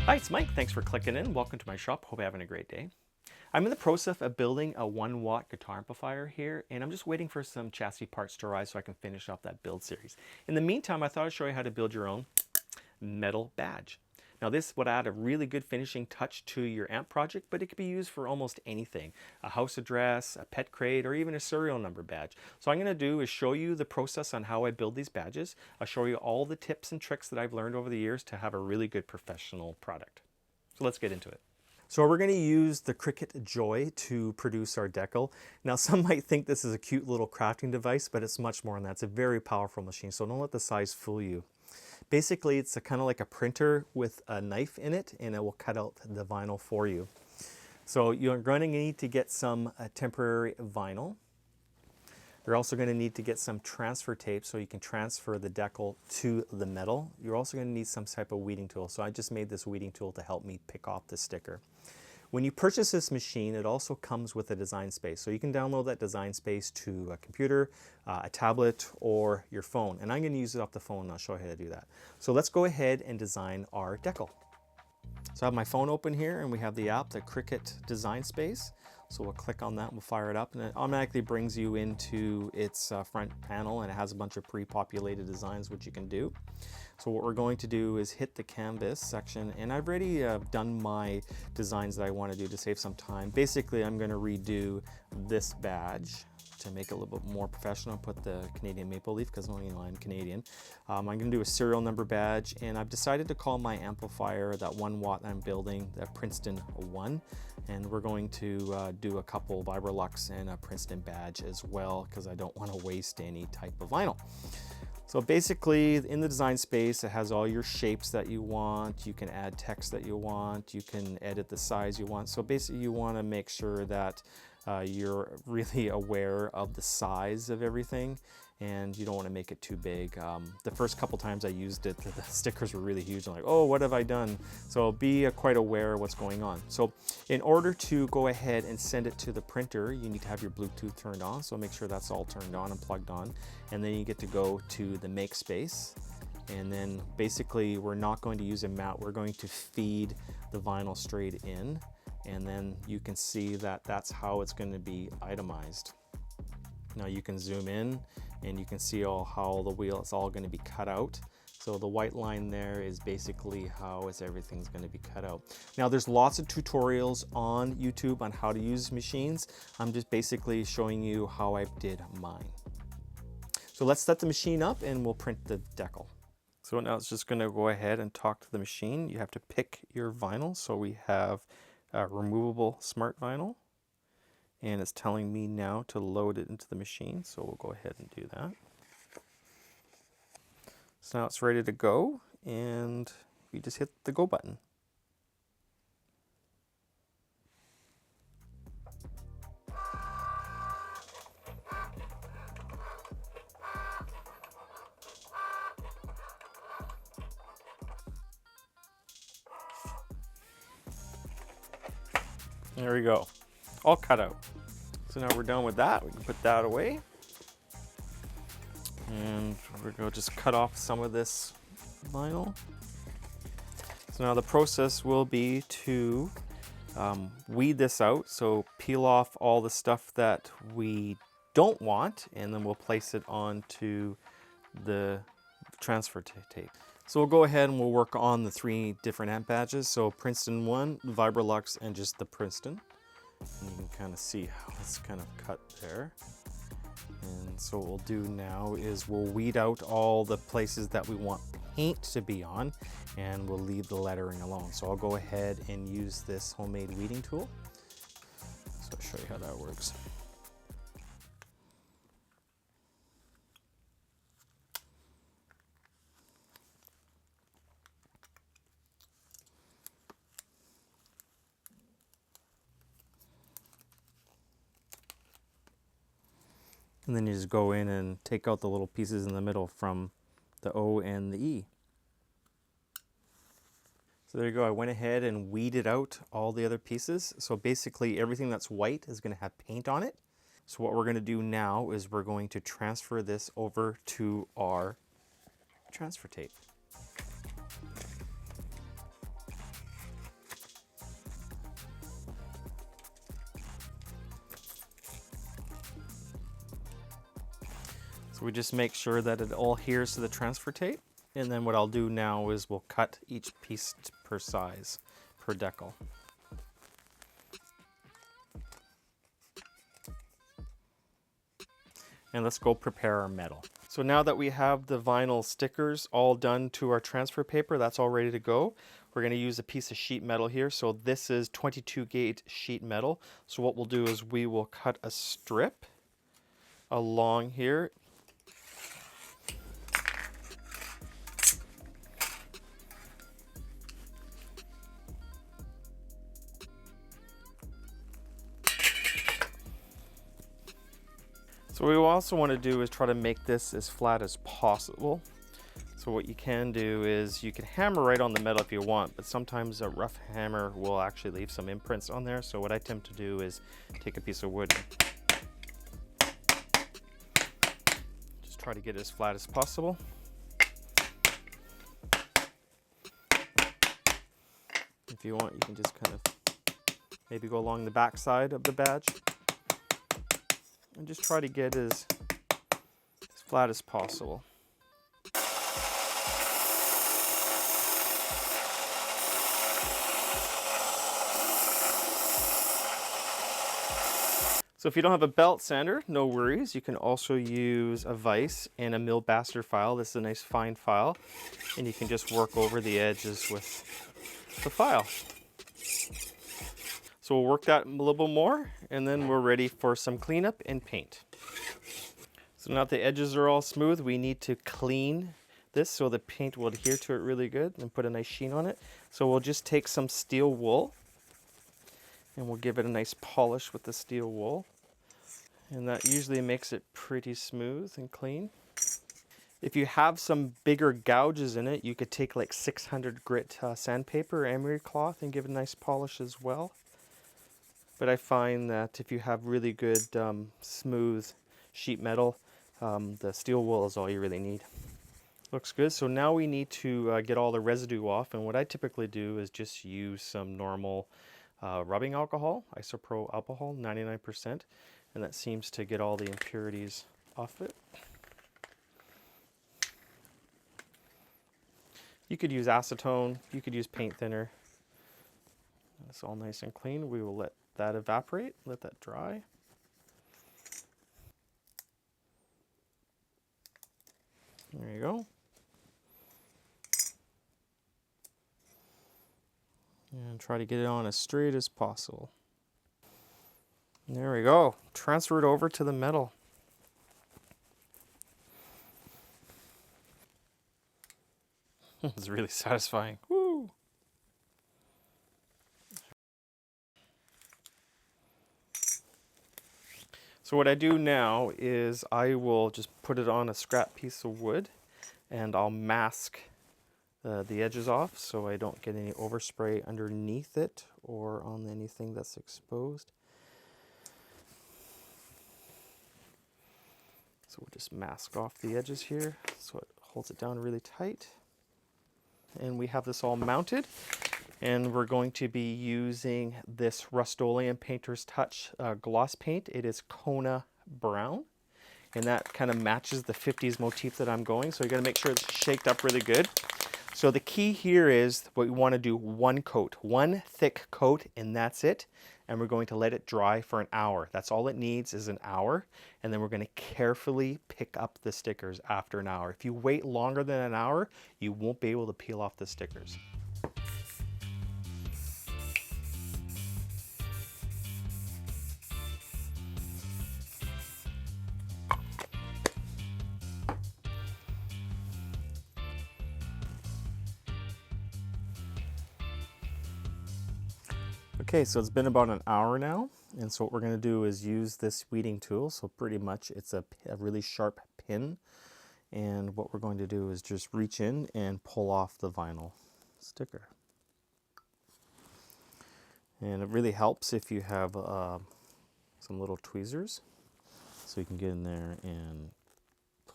Hi, it's Mike. Thanks for clicking in. Welcome to my shop. Hope you're having a great day. I'm in the process of building a 1-watt guitar amplifier here, and I'm just waiting for some chassis parts to arrive so I can finish off that build series. In the meantime, I thought I'd show you how to build your own metal badge. Now this would add a really good finishing touch to your amp project, but it could be used for almost anything. A house address, a pet crate, or even a serial number badge. So what I'm going to do is show you the process on how I build these badges. I'll show you all the tips and tricks that I've learned over the years to have a really good professional product. So let's get into it. So we're going to use the Cricut Joy to produce our decal. Now some might think this is a cute little crafting device, but it's much more than that. It's a very powerful machine, so don't let the size fool you. Basically, it's kind of like a printer with a knife in it, and it will cut out the vinyl for you. So you're going to need to get some temporary vinyl. You're also going to need to get some transfer tape so you can transfer the decal to the metal. You're also going to need some type of weeding tool. So I just made this weeding tool to help me pick off the sticker. When you purchase this machine, it also comes with a design space. So you can download that design space to a computer, a tablet, or your phone. And I'm going to use it off the phone, and I'll show you how to do that. So let's go ahead and design our decal. So I have my phone open here, and we have the app, the Cricut Design Space. So we'll click on that, and we'll fire it up, and it automatically brings you into its front panel, and it has a bunch of pre-populated designs which you can do. So what we're going to do is hit the canvas section, and I've already done my designs that I want to do to save some time. Basically, I'm going to redo this badge to make it a little bit more professional. Put the Canadian maple leaf because I'm Canadian. I'm going to do a serial number badge, and I've decided to call my amplifier, that 1-watt I'm building, the Princeton 1. And we're going to do a couple Vibrolux and a Princeton badge as well because I don't want to waste any type of vinyl. So basically, in the design space, it has all your shapes that you want. You can add text that you want. You can edit the size you want. So basically, you want to make sure that you're really aware of the size of everything, and you don't want to make it too big. The first couple times I used it, the stickers were really huge. I'm like, oh, what have I done? So be quite aware of what's going on. So in order to go ahead and send it to the printer, you need to have your Bluetooth turned on. So make sure that's all turned on and plugged on. And then you get to go to the make space. And then basically, we're not going to use a mount. We're going to feed the vinyl straight in. And then you can see that that's how it's going to be itemized. Now you can zoom in and you can see how the wheel is all going to be cut out. So the white line there is basically how everything's going to be cut out. Now there's lots of tutorials on YouTube on how to use machines. I'm just basically showing you how I did mine. So let's set the machine up and we'll print the decal. So now it's just going to go ahead and talk to the machine. You have to pick your vinyl. So we have removable smart vinyl, and it's telling me now to load it into the machine, so we'll go ahead and do that. So now it's ready to go, and we just hit the go button. There we go, all cut out. So now we're done with that. We can put that away. And we're going to just cut off some of this vinyl. So now the process will be to weed this out. So peel off all the stuff that we don't want, and then we'll place it onto the transfer tape. So we'll go ahead and we'll work on the 3 different amp badges. So Princeton 1, Vibrolux, and just the Princeton. And you can kind of see how it's kind of cut there. And so what we'll do now is we'll weed out all the places that we want paint to be on, and we'll leave the lettering alone. So I'll go ahead and use this homemade weeding tool. So I'll show you how that works. And then you just go in and take out the little pieces in the middle from the O and the E. So there you go, I went ahead and weeded out all the other pieces. So basically everything that's white is going to have paint on it. So what we're going to do now is we're going to transfer this over to our transfer tape. So we just make sure that it all adheres to the transfer tape. And then what I'll do now is we'll cut each piece per size, per decal. And let's go prepare our metal. So now that we have the vinyl stickers all done to our transfer paper, that's all ready to go. We're going to use a piece of sheet metal here. So this is 22 gauge sheet metal. So what we'll do is we will cut a strip along here. So what we also want to do is try to make this as flat as possible. So what you can do is you can hammer right on the metal if you want, but sometimes a rough hammer will actually leave some imprints on there. So what I tend to do is take a piece of wood, just try to get it as flat as possible. If you want, you can just kind of maybe go along the back side of the badge and just try to get as flat as possible. So if you don't have a belt sander, no worries. You can also use a vise and a mill-baster file. This is a nice fine file, and you can just work over the edges with the file. So we'll work that a little bit more, and then we're ready for some cleanup and paint. So now that the edges are all smooth, we need to clean this so the paint will adhere to it really good and put a nice sheen on it. So we'll just take some steel wool and we'll give it a nice polish with the steel wool. And that usually makes it pretty smooth and clean. If you have some bigger gouges in it, you could take like 600 grit sandpaper or emery cloth and give it a nice polish as well. But I find that if you have really good smooth sheet metal, the steel wool is all you really need. Looks good. So now we need to get all the residue off, and what I typically do is just use some normal rubbing alcohol, isopropyl alcohol, 99%, and that seems to get all the impurities off it. You could use acetone, you could use paint thinner. It's all nice and clean. We will let that evaporate, let that dry. There you go. And try to get it on as straight as possible. There we go. Transfer it over to the metal. It's really satisfying. Woo! So what I do now is I will just put it on a scrap piece of wood and I'll mask the edges off so I don't get any overspray underneath it or on anything that's exposed. So we'll just mask off the edges here so it holds it down really tight. And we have this all mounted, and we're going to be using this Rust-Oleum Painter's Touch gloss paint. It is Kona Brown, and that kind of matches the 50s motif that I'm going, so you got to make sure it's shaked up really good. So the key here is what we want to do, one coat, one thick coat, and that's it. And we're going to let it dry for an hour. That's all it needs is an hour. And then we're going to carefully pick up the stickers after an hour. If you wait longer than an hour, you won't be able to peel off the stickers. Okay, so it's been about an hour now, and so what we're going to do is use this weeding tool. So pretty much it's a really sharp pin, and what we're going to do is just reach in and pull off the vinyl sticker. And it really helps if you have some little tweezers, so you can get in there and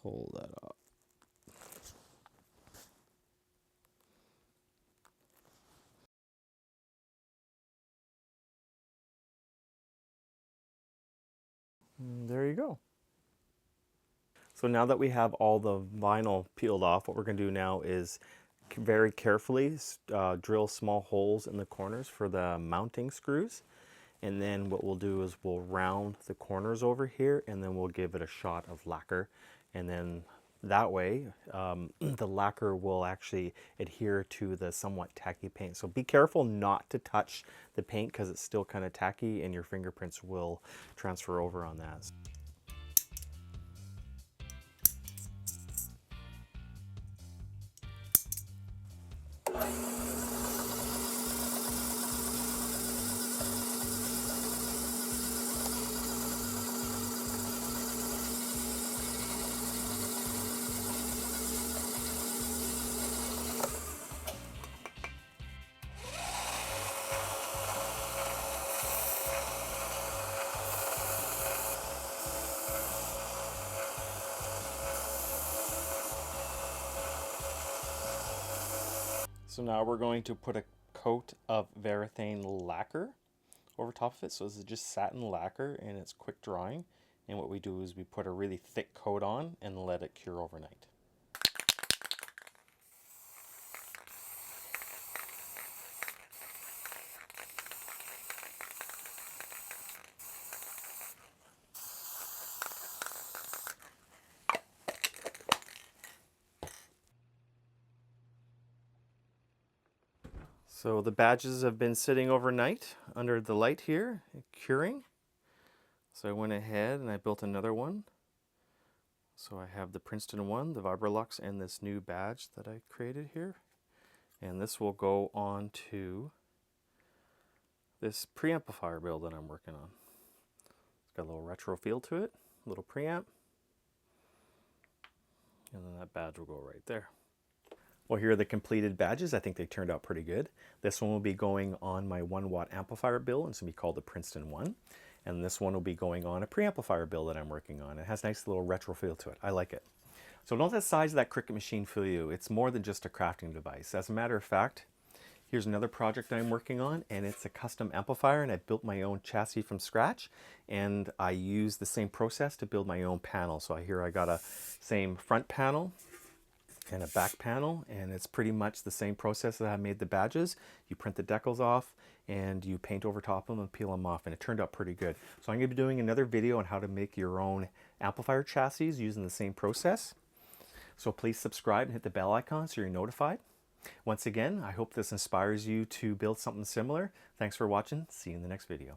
pull that off. And there you go. So now that we have all the vinyl peeled off, what we're going to do now is very carefully drill small holes in the corners for the mounting screws. And then what we'll do is we'll round the corners over here, and then we'll give it a shot of lacquer. And then that way, the lacquer will actually adhere to the somewhat tacky paint. So be careful not to touch the paint because it's still kind of tacky and your fingerprints will transfer over on that. So now we're going to put a coat of varathane lacquer over top of it. So this is just satin lacquer and it's quick drying. And what we do is we put a really thick coat on and let it cure overnight. So the badges have been sitting overnight under the light here, curing. So I went ahead and I built another one. So I have the Princeton one, the Vibrolux, and this new badge that I created here. And this will go on to this preamplifier build that I'm working on. It's got a little retro feel to it, a little preamp. And then that badge will go right there. Well, here are the completed badges. I think they turned out pretty good. This one will be going on my 1-watt amplifier build. It's going to be called the Princeton 1. And this one will be going on a preamplifier build that I'm working on. It has a nice little retro feel to it. I like it. So don't let the size of that Cricut machine fool you. It's more than just a crafting device. As a matter of fact, here's another project I'm working on, and it's a custom amplifier, and I built my own chassis from scratch, and I used the same process to build my own panel. So here I got a same front panel and a back panel, and it's pretty much the same process that I made the badges. You print the decals off and you paint over top of them and peel them off, and it turned out pretty good. So I'm going to be doing another video on how to make your own amplifier chassis using the same process. So please subscribe and hit the bell icon so you're notified. Once again, I hope this inspires you to build something similar. Thanks for watching. See you in the next video.